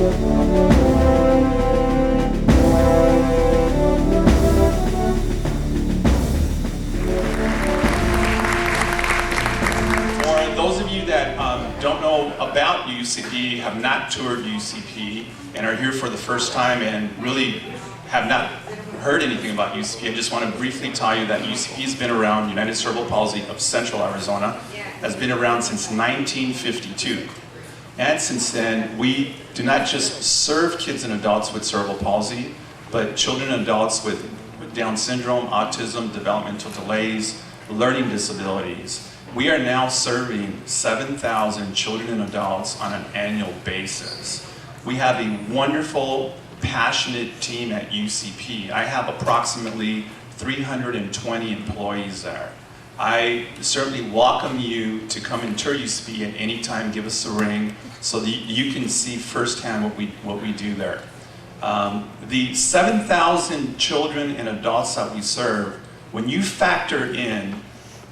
Those of you that don't know about UCP, have not toured UCP, and are here for the first time and really have not heard anything about UCP, I just want to briefly tell you that UCP has been around, United Cerebral Palsy of Central Arizona, has been around since 1952. And since then, we do not just serve kids and adults with cerebral palsy, but children and adults with Down syndrome, autism, developmental delays, learning disabilities. We are now serving 7,000 children and adults on an annual basis. We have a wonderful, passionate team at UCP. I have approximately 320 employees there. I certainly welcome you to come and tour UCP at any time. Give us a ring so that you can see firsthand what we do there. The 7,000 children and adults that we serve, when you factor in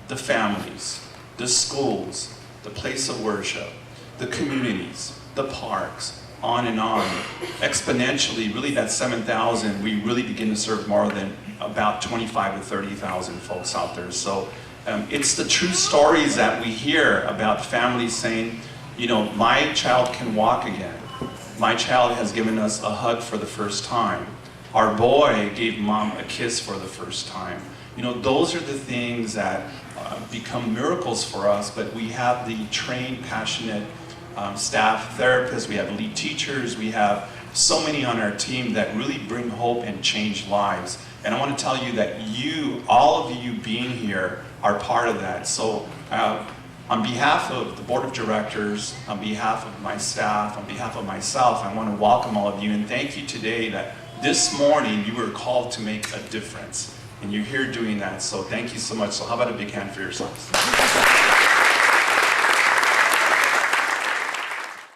the families, the schools, the place of worship, the communities, the parks, on and on, exponentially, really that 7,000, we really begin to serve more than about 25 to 30,000 folks out there. So it's the true stories that we hear about families saying, you know, my child can walk again. My child has given us a hug for the first time. Our boy gave mom a kiss for the first time. You know, those are the things that become miracles for us, but we have the trained, passionate staff, therapists, we have lead teachers, we have so many on our team that really bring hope and change lives. And I want to tell you that you, all of you being here, are part of that. So on behalf of the board of directors, on behalf of my staff, on behalf of myself, I want to welcome all of you and thank you today that this morning you were called to make a difference. And you're here doing that, so thank you so much. So how about a big hand for yourselves?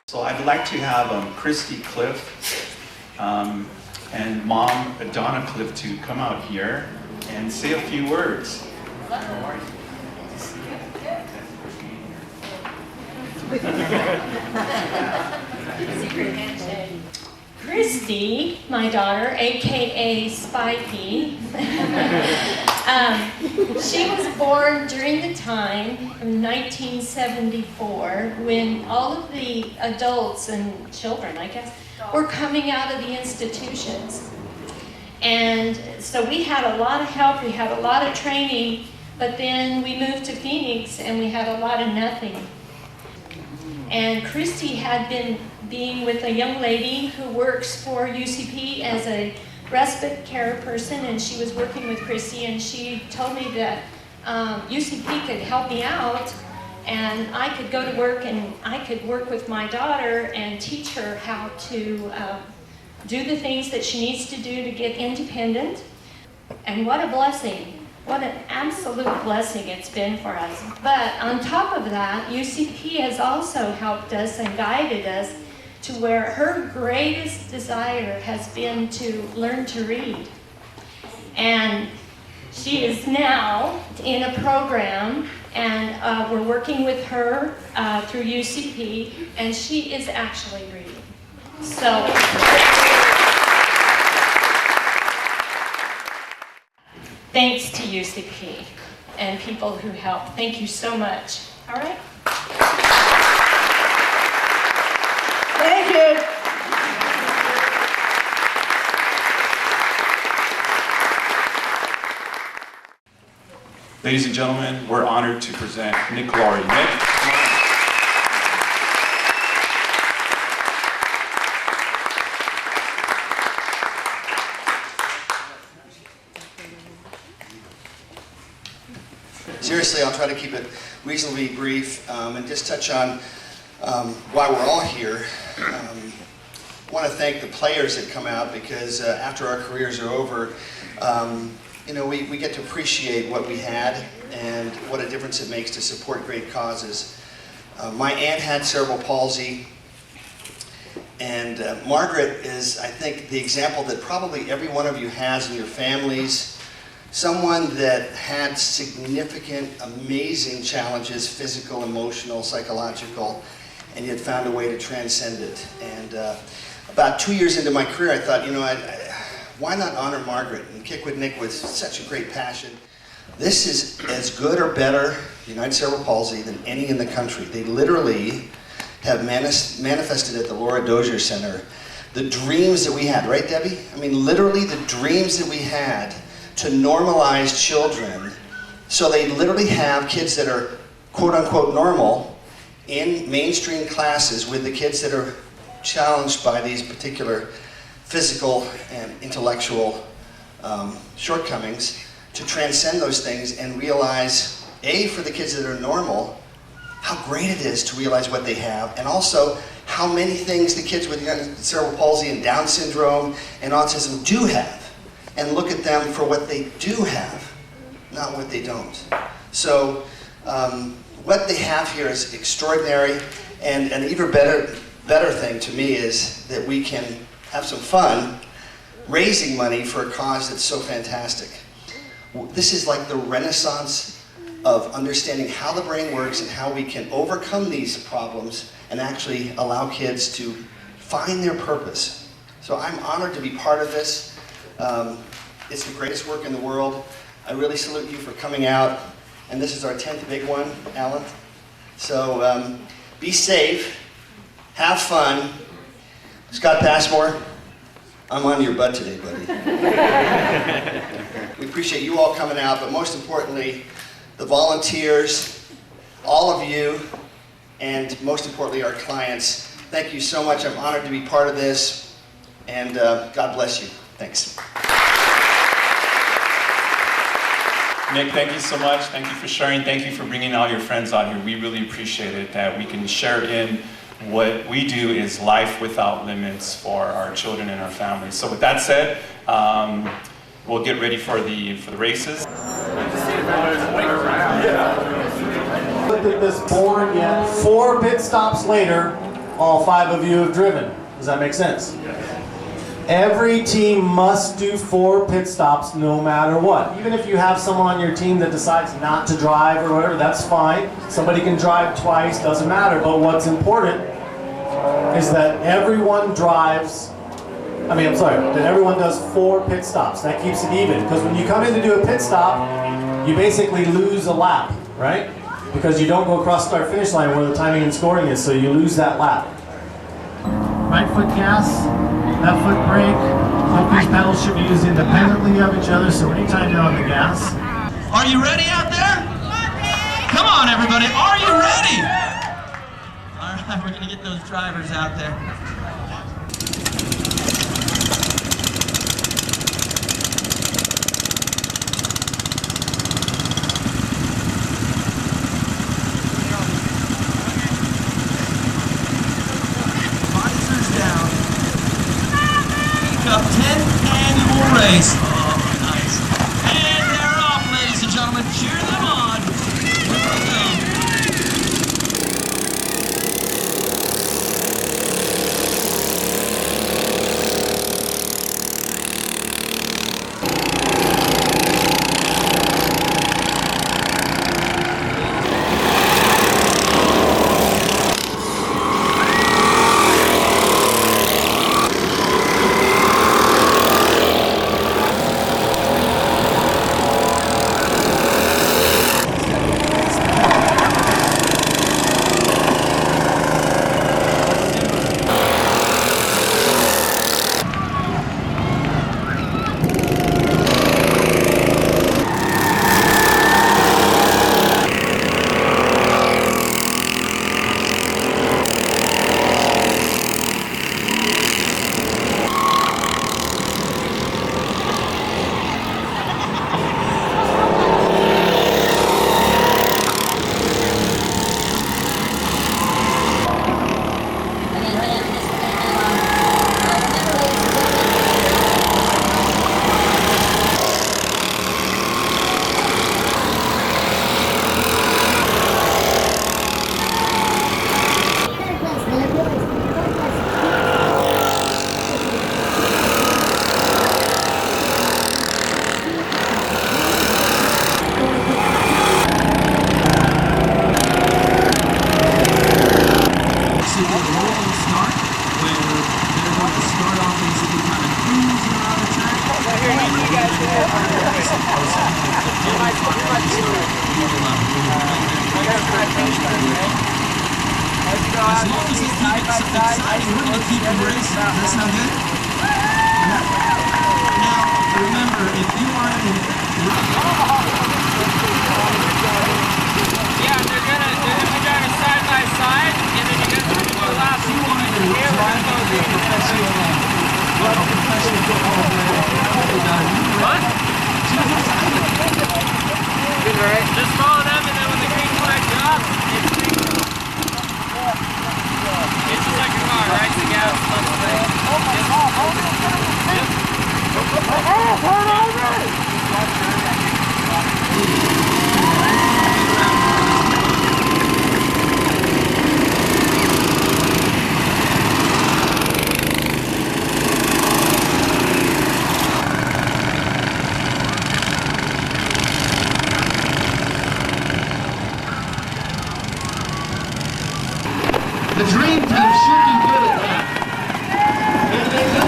So I'd like to have Christy Cliff and Mom Donna Cliff to come out here and say a few words. Secret handshake. Christy, my daughter, aka Spikey, she was born during the time in 1974 when all of the adults and children, I guess, were coming out of the institutions. And so we had a lot of help, we had a lot of training, but then we moved to Phoenix and we had a lot of nothing. And Christy had been being with a young lady who works for UCP as a respite care person, and she was working with Christy, and she told me that UCP could help me out, and I could go to work and I could work with my daughter and teach her how to do the things that she needs to do to get independent. And what a blessing. What an absolute blessing it's been for us. But on top of that, UCP has also helped us and guided us to where her greatest desire has been to learn to read. And she is now in a program, and we're working with her through UCP, and she is actually reading. So. Thanks to UCP and people who help. Thank you so much. All right? Thank you. Ladies and gentlemen, we're honored to present Nick Laurie. Nick, come on. Seriously, I'll try to keep it reasonably brief and just touch on why we're all here. I want to thank the players that come out because after our careers are over, you know, we get to appreciate what we had and what a difference it makes to support great causes. My aunt had cerebral palsy, and Margaret is, I think, the example that probably every one of you has in your families. Someone that had significant, amazing challenges, physical, emotional, psychological, and yet found a way to transcend it. And about 2 years into my career, I thought, why not honor Margaret and kick with Nick with such a great passion? This is as good or better United Cerebral Palsy than any in the country. They literally have manifested at the Laura Dozier Center the dreams that we had, right, Debbie? I mean, literally the dreams that we had to normalize children. So they literally have kids that are quote-unquote normal in mainstream classes with the kids that are challenged by these particular physical and intellectual shortcomings, to transcend those things and realize, A, for the kids that are normal, how great it is to realize what they have, and also how many things the kids with cerebral palsy and Down syndrome and autism do have, and look at them for what they do have, not what they don't. So what they have here is extraordinary, and an even better thing to me is that we can have some fun raising money for a cause that's so fantastic. This is like the renaissance of understanding how the brain works and how we can overcome these problems and actually allow kids to find their purpose. So I'm honored to be part of this. It's the greatest work in the world. I really salute you for coming out. And this is our 10th big one, Alan. So be safe, have fun. Scott Passmore, I'm on your butt today, buddy. We appreciate you all coming out, but most importantly, the volunteers, all of you, and most importantly, our clients. Thank you so much. I'm honored to be part of this, and God bless you. Thanks. Nick, thank you so much. Thank you for sharing. Thank you for bringing all your friends out here. We really appreciate it that we can share in what we do is life without limits for our children and our families. So with that said, we'll get ready for the races. Looked at this board yet. 4 pit stops later, all 5 of you have driven. Does that make sense? Every team must do 4 pit stops no matter what. Even if you have someone on your team that decides not to drive or whatever, that's fine. Somebody can drive twice, doesn't matter. But what's important is that everyone drives, that everyone does 4 pit stops. That keeps it even. Because when you come in to do a pit stop, you basically lose a lap, right? Because you don't go across the start finish line where the timing and scoring is, so you lose that lap. Right foot gas, left foot brake. Both these pedals should be used independently of each other, so anytime you're on the gas. Are you ready out there? Come on, everybody, are you ready? All right, we're gonna get those drivers out there. Up 10th annual race. Oh, nice. And they're off, ladies and gentlemen. Cheer them on. Here we go. keep them racing. Does that sound good? Yeah. Now, remember, if you are in... Yeah, they're gonna be driving side by side, and then you're gonna go last. You want to drive a professional football player. What? Good, right? Just follow them, and then when the green flag drops, it's green. It's just like a car, right? The gas, left brake. The dream team should be good at that. And they go.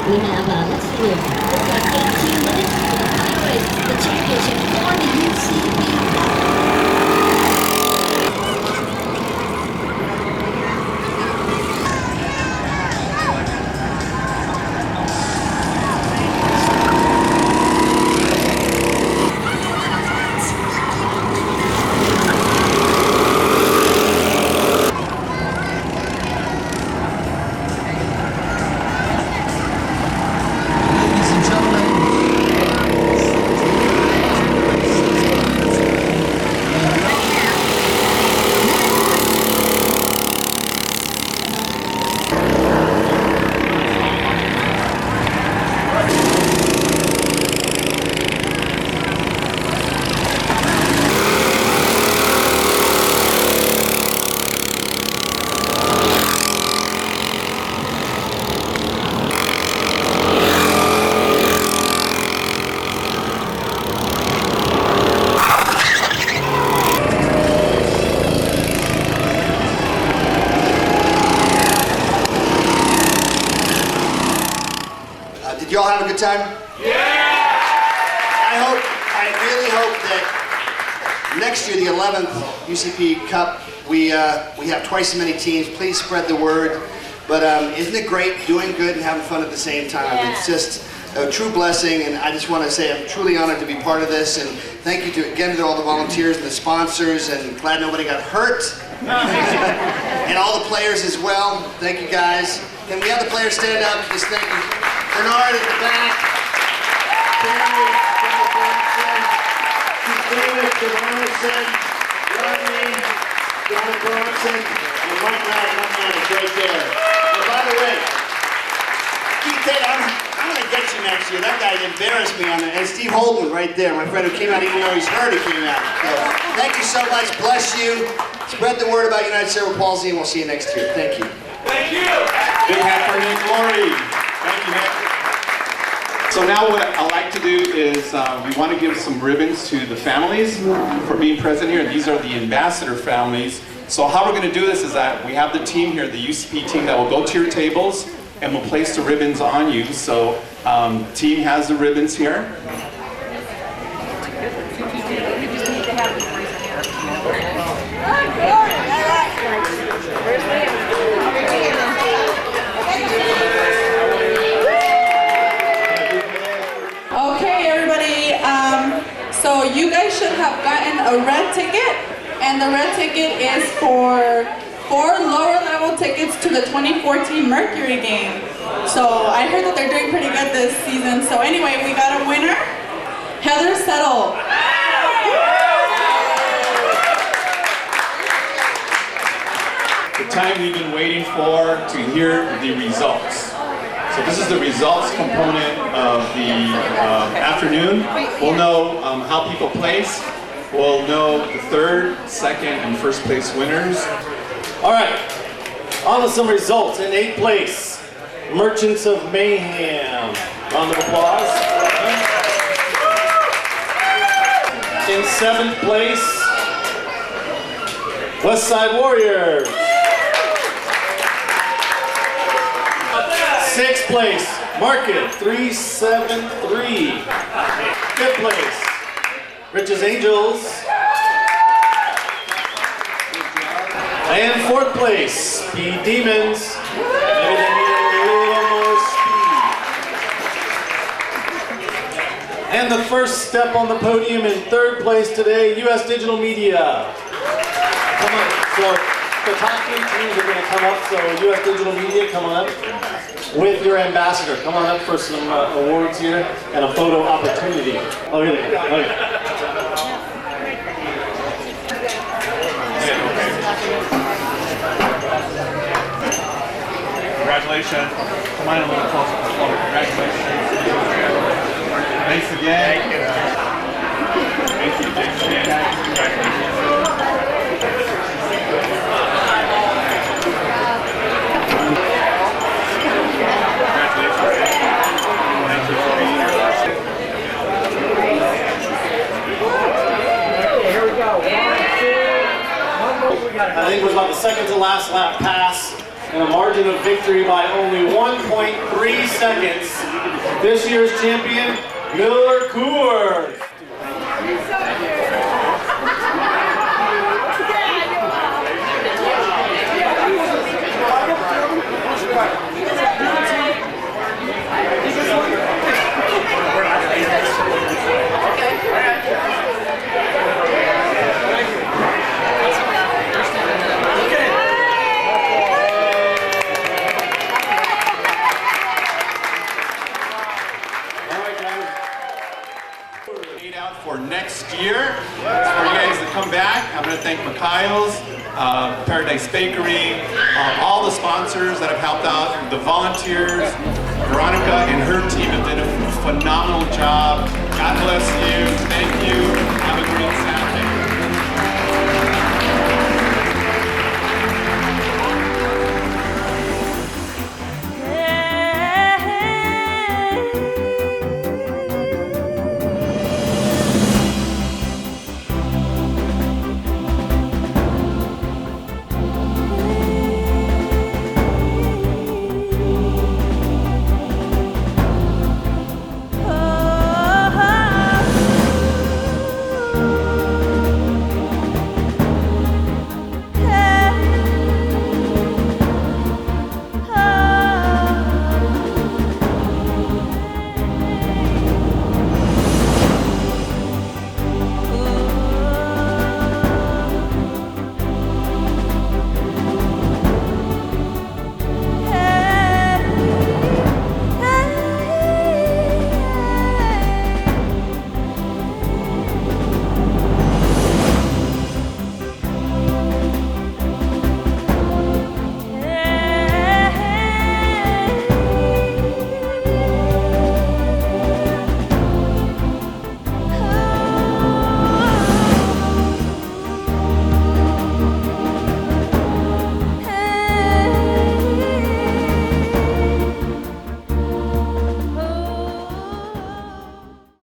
We have, let's see here, looks like 18 minutes to the final race, the championship for the UCP Cup. Did you all have a good time? Yeah! I really hope that next year, the 11th UCP Cup, we have twice as many teams. Please spread the word. But isn't it great doing good and having fun at the same time? Yeah. It's just a true blessing, and I just want to say I'm truly honored to be part of this, and thank you again to all the volunteers and the sponsors, and glad nobody got hurt. And all the players as well. Thank you guys. Can we have the players stand up? Just thank you. Bernard at the back. Barry, David, David, Emerson, Rodney, John Bronson, and Mike Knight is right there. And by the way, Keith Tate, I'm going to get you next year. That guy embarrassed me on it. And Steve Holden right there, my friend who came out even though he's hurt, he came out. So, thank you so much. Bless you. Spread the word about United Cerebral Palsy, and we'll see you next year. Thank you. Thank you. Big hat for Nick Laurie. Thank you, Nick. So now what I like to do is we want to give some ribbons to the families for being present here. These are the ambassador families. So how we're going to do this is that we have the team here, the UCP team, that will go to your tables and will place the ribbons on you. So team has the ribbons here. Okay, everybody, so you guys should have gotten a red ticket, and the red ticket is for 4 lower level tickets to the 2014 Mercury game. So I heard that they're doing pretty good this season. So anyway, we got a winner, Heather Settle. The time we've been waiting for to hear the results. So this is the results component of the afternoon. We'll know how people place. We'll know the 3rd, 2nd, and 1st place winners. All right, on to some results. In 8th place, Merchants of Mayhem. Round of applause. In 7th place, West Side Warriors. 6th place, Market 373. 5th place, Rich's Angels. And 4th place, Speed Demons. Maybe they need a little more speed. And the first step on the podium in 3rd place today, US Digital Media. Come on. So the top 3 teams are going to come up. So US Digital Media, come on up with your ambassador. Come on up for some awards here and a photo opportunity. Oh, here they go. Oh, yeah. Congratulations. Come on a little closer. Congratulations. Thanks again. Thank you. Thank you. Congratulations. I think it was about the second to last lap pass and a margin of victory by only 1.3 seconds. This year's champion, Miller Coors. For next year, for you guys to come back. I'm going to thank Mikhail's, Paradise Bakery, all the sponsors that have helped out, the volunteers. Veronica and her team have done a phenomenal job. God bless you.